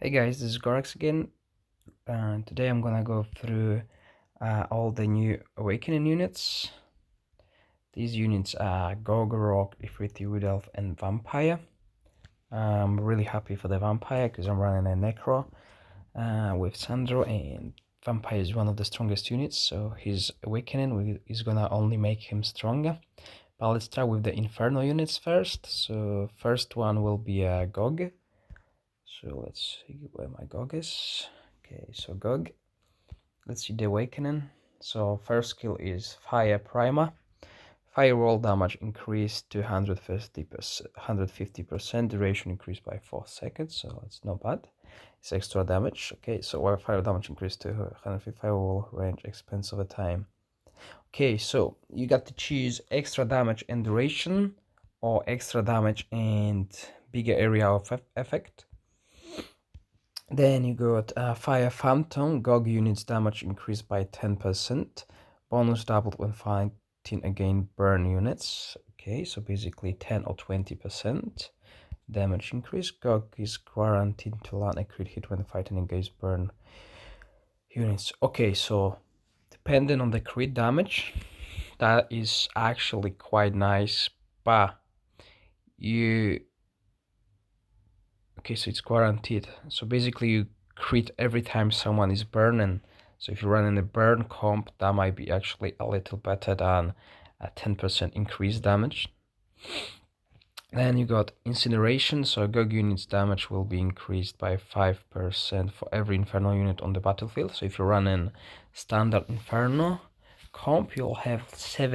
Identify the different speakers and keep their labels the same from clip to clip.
Speaker 1: Hey guys, this is Gorax again. Today I'm gonna go through all the new Awakening units. These units are Gog, Rock, Efreeti, Wood Elf, and Vampire. I'm really happy for the Vampire because I'm running a Necro with Sandro, and Vampire is one of the strongest units, so his Awakening is gonna only make him stronger. But let's start with the Inferno units first. So first one will be Gog. So let's see where my Gog is. Okay, so Gog. Let's see the Awakening. So first skill is Fire Primer. Firewall damage increased to 150%, duration increased by 4 seconds, so it's not bad. It's extra damage. Okay, so while fire damage increased to 150, firewall range expense over time. Okay, so you got to choose extra damage and duration, or extra damage and bigger area of effect. Then you got Fire Phantom. Gog units damage increased by 10%. Bonus doubled when fighting against burn units. Okay, so basically 10 or 20% damage increase. Gog is guaranteed to land a crit hit when fighting against burn units. Okay, so depending on the crit damage, that is actually quite nice, but you okay, so it's guaranteed. So basically you crit every time someone is burning. So if you're running a burn comp, that might be actually a little better than a 10% increased damage. Then you got incineration. So Gog unit's damage will be increased by 5% for every Inferno unit on the battlefield. So if you're running standard Inferno comp, you'll have 6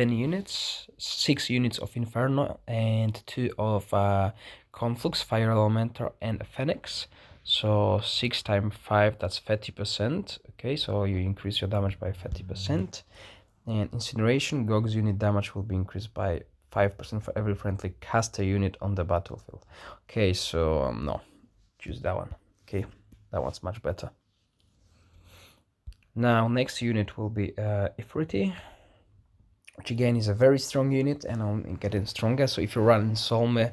Speaker 1: units of Inferno and 2 of Conflux, Fire Elemental, and Phoenix. So 6 times 5, that's 30%. Okay, so you increase your damage by 30%. And Incineration, Gog's unit damage will be increased by 5% for every friendly caster unit on the battlefield. Okay, so no, choose that one. Okay, that one's much better. Now, next unit will be Efreeti, which again is a very strong unit and only getting stronger. So if you're running Solme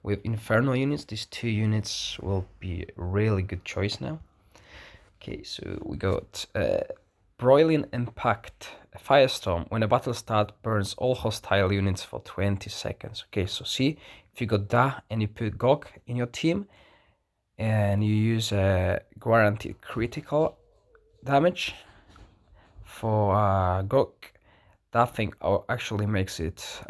Speaker 1: with Inferno units, these 2 units will be a really good choice now. Okay, so we got Broiling Impact, a Firestorm. When a battle starts, burns all hostile units for 20 seconds. Okay, so see, if you got that and you put Gog in your team and you use a guaranteed critical damage for Gog, that thing actually makes it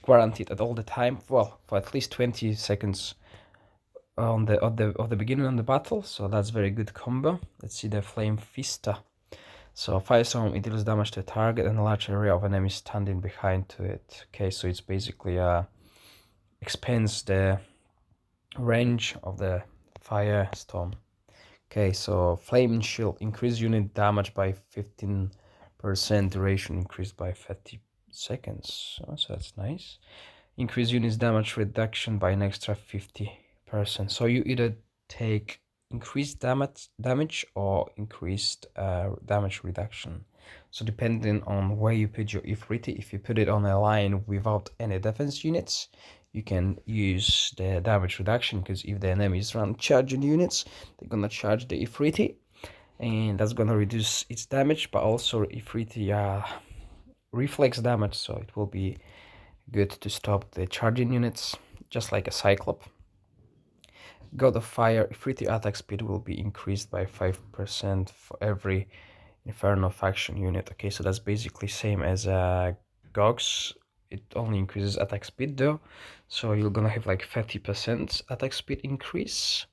Speaker 1: guaranteed at all the time. Well, for at least 20 seconds on the beginning of the battle. So that's very good combo. Let's see the Flame Fista. So Firestorm, it deals damage to a target and a large area of enemies standing behind to it. Okay, so it's basically expands the range of the Firestorm. Okay, so Flame Shield, increase unit damage by 15%, duration increased by 30 seconds. So that's nice. Increase unit's damage reduction by an extra 50%. So you either take increased damage or increased damage reduction. So depending on where you put your Efreeti, if you put it on a line without any defense units, you can use the damage reduction, because if the enemies run charging units, they're gonna charge the Efreeti, and that's gonna reduce its damage, but also Efreeti reflex damage, so it will be good to stop the charging units, just like a Cyclop. God of Fire, Efreeti attack speed will be increased by 5% for every Inferno faction unit. Okay, so that's basically same as Gog's. It only increases attack speed though, so you're gonna have like 30% attack speed increase.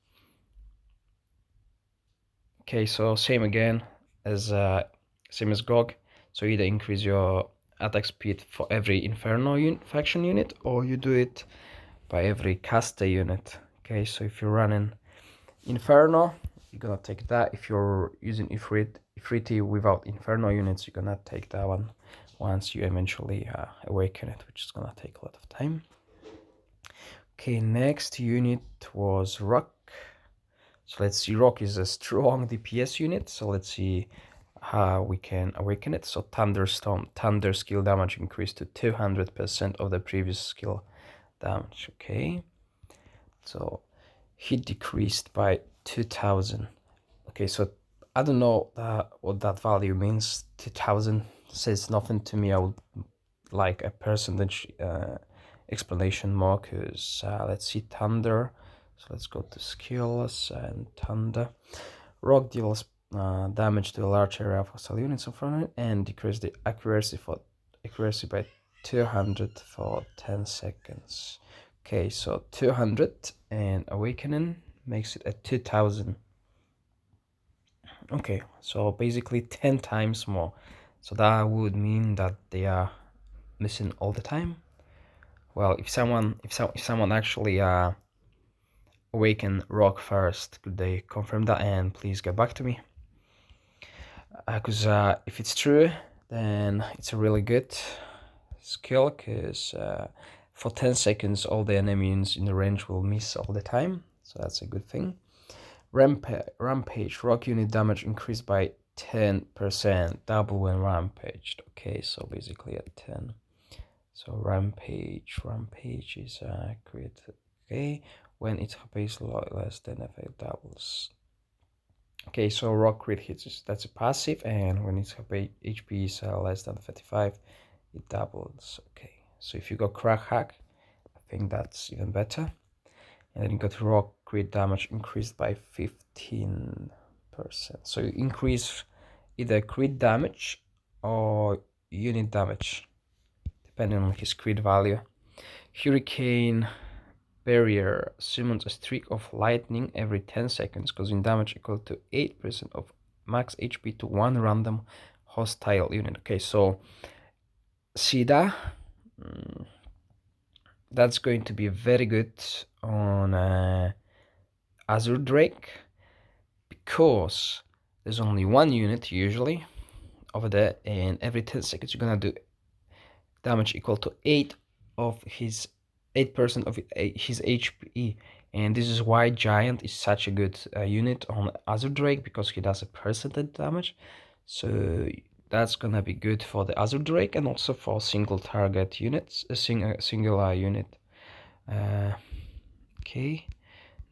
Speaker 1: Okay, so same again as Gog. So either increase your attack speed for every Inferno faction unit, or you do it by every caster unit. Okay, so if you're running Inferno, you're gonna take that. If you're using Efreeti without Inferno units, you're gonna take that one once you eventually awaken it, which is gonna take a lot of time. Okay, next unit was Rock. So let's see, Rock is a strong DPS unit, so let's see how we can awaken it. So Thunderstorm, Thunder skill damage increased to 200% of the previous skill damage. Okay, so hit decreased by 2000. Okay, so I don't know what that value means. 2000 says nothing to me. I would like a percentage explanation more, because let's see, thunder. So let's go to skills and thunder. Rock deals damage to a large area of hostile units in front of it and decrease the accuracy by 200 for 10 seconds. Okay, so 200 and awakening makes it at 2000. Okay, so basically 10 times more. So that would mean that they are missing all the time. Well, if someone actually awaken rock first, could they confirm that and please get back to me? Because if it's true, then it's a really good skill, because for 10 seconds all the enemies in the range will miss all the time, so that's a good thing. Rampage, rock unit damage increased by 10%, double when rampaged. Okay, so basically at 10. So rampage is created. Okay, when its HP is less than effect doubles. Okay, so rock crit hits, that's a passive, and when its HP is less than 35, it doubles. Okay, so if you go crack hack, I think that's even better. And then you got rock crit damage increased by 15%. So you increase either crit damage or unit damage, depending on his crit value. Hurricane Barrier summons a streak of lightning every 10 seconds, causing damage equal to 8% of max HP to one random hostile unit. Okay, so see that? That's going to be very good on Azure Drake, because there's only one unit usually over there, and every 10 seconds you're gonna do damage equal to 8% of his HP, and this is why Giant is such a good unit on Azure Drake, because he does a percentage damage. So that's gonna be good for the Azure Drake, and also for single target units, a singular unit. Okay,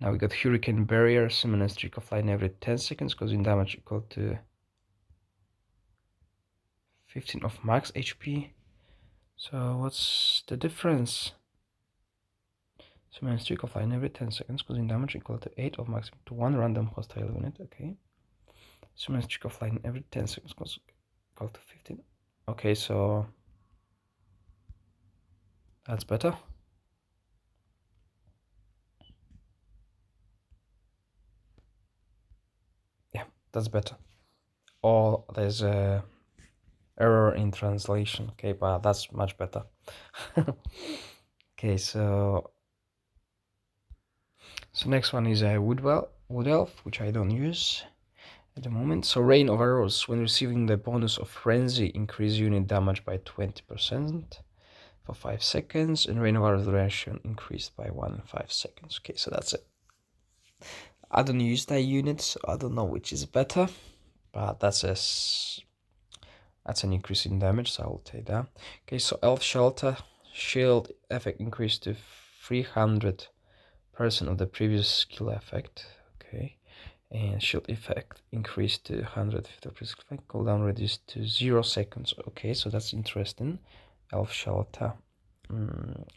Speaker 1: now we got Hurricane Barrier, summon a streak of lightning every 10 seconds, causing damage equal to 15 of max HP. So what's the difference? Summon a streak of lightning every 10 seconds, causing damage equal to 8 of max to one random hostile unit. Okay. Summon a streak of lightning every 10 seconds, equal to 15. Okay, so that's better. Yeah, that's better. Or there's a error in translation. Okay, but that's much better. Okay, so next one is a Wood Elf, which I don't use at the moment. So Rain of Arrows, when receiving the bonus of Frenzy, increase unit damage by 20% for 5 seconds, and Rain of Arrows duration increased by 1 in 5 seconds. Okay, so that's it. I don't use that unit, so I don't know which is better, but that's an increase in damage, so I'll take that. Okay, so Elf Shelter, shield effect increased to 300% of the previous skill effect. Okay, and shield effect increased to 150 of previous effect. Cooldown reduced to 0 seconds. Okay, so that's interesting. Elf Shelter.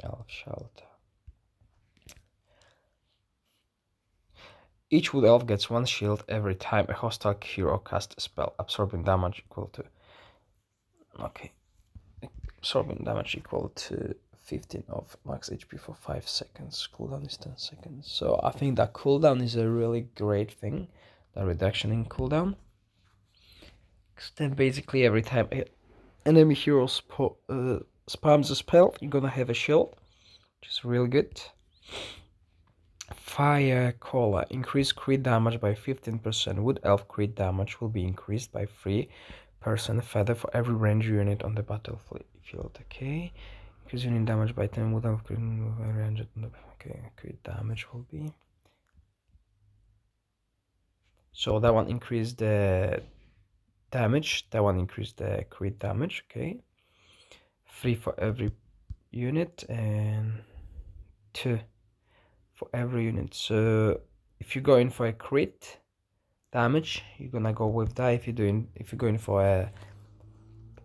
Speaker 1: Elf Shelter. Each Wood Elf gets 1 shield every time a hostile hero casts a spell, absorbing damage equal to... Okay. Absorbing damage equal to 15 of max HP for 5 seconds. Cooldown is 10 seconds. So I think that cooldown is a really great thing. The reduction in cooldown. Because then basically every time an enemy hero spams a spell, you're gonna have a shield, which is really good. Fire Cola. Increase crit damage by 15%. Wood Elf crit damage will be increased by 3% further for every range unit on the battlefield. Okay. Increase unit damage by 10. Wood Elf crit range on the... Okay, crit damage will be... So that one increased the damage. That one increased the crit damage. Okay. 3 for every unit and 2 for every unit. So if you're going for a crit damage, you're gonna go with that. If you're going for a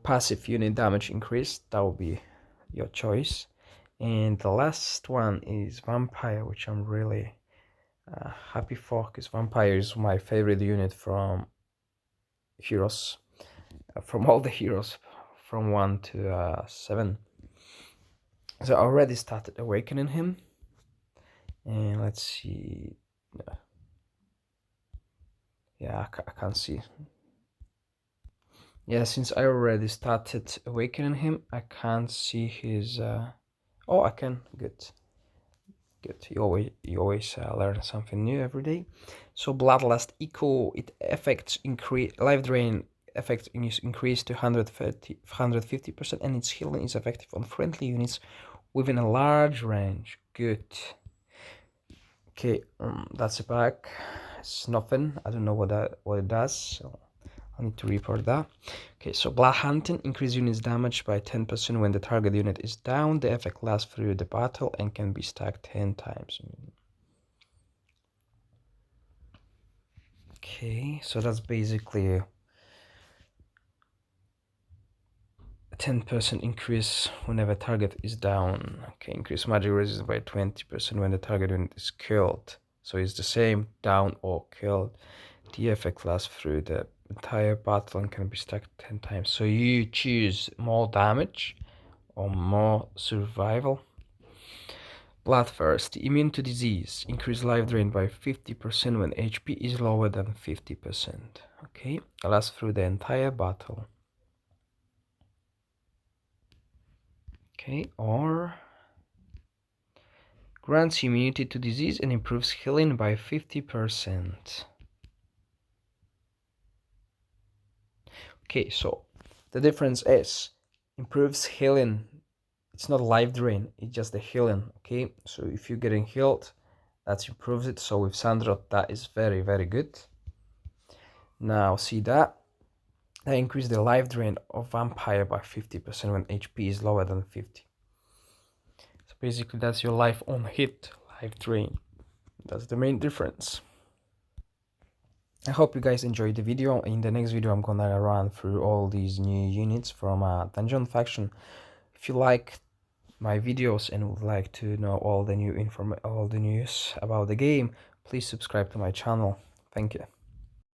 Speaker 1: passive unit damage increase, that will be your choice. And the last one is Vampire, which I'm really happy for, because Vampire is my favorite unit from heroes, from all the heroes, from 1 to 7. So I already started awakening him, and let's see. Yeah, I can't see. Yeah, since I already started awakening him, I can't see his. Oh, I can. Good. Good. You always learn something new every day. So Bloodlust Eco, it affects increase life drain effect is increased to 150%, and its healing is effective on friendly units within a large range. Good. Okay, that's a pack. It's nothing. I don't know what it does, so I need to report that. Okay, so Blood Hunting increase units damage by 10% when the target unit is down. The effect lasts through the battle and can be stacked 10 times. Okay, so that's basically a 10% increase whenever target is down. Okay, increase magic resistance by 20% when the target unit is killed. So it's the same, down or killed. The effect lasts through the entire battle and can be stacked 10 times. So you choose more damage or more survival. Bloodthirst, immune to disease, increase life drain by 50% when HP is lower than 50%. Okay, lasts through the entire battle. Okay, or grants immunity to disease and improves healing by 50%. Okay, so the difference is improves healing. It's not life drain, it's just the healing. Okay, so if you're getting healed, that improves it. So with Sandro, that is very, very good. Now see that increase the life drain of Vampire by 50% when HP is lower than 50. So basically that's your life on hit, life drain. That's the main difference. I hope you guys enjoyed the video. In the next video I'm gonna run through all these new units from Dungeon Faction. If you like my videos and would like to know all the news about the game, please subscribe to my channel. Thank you.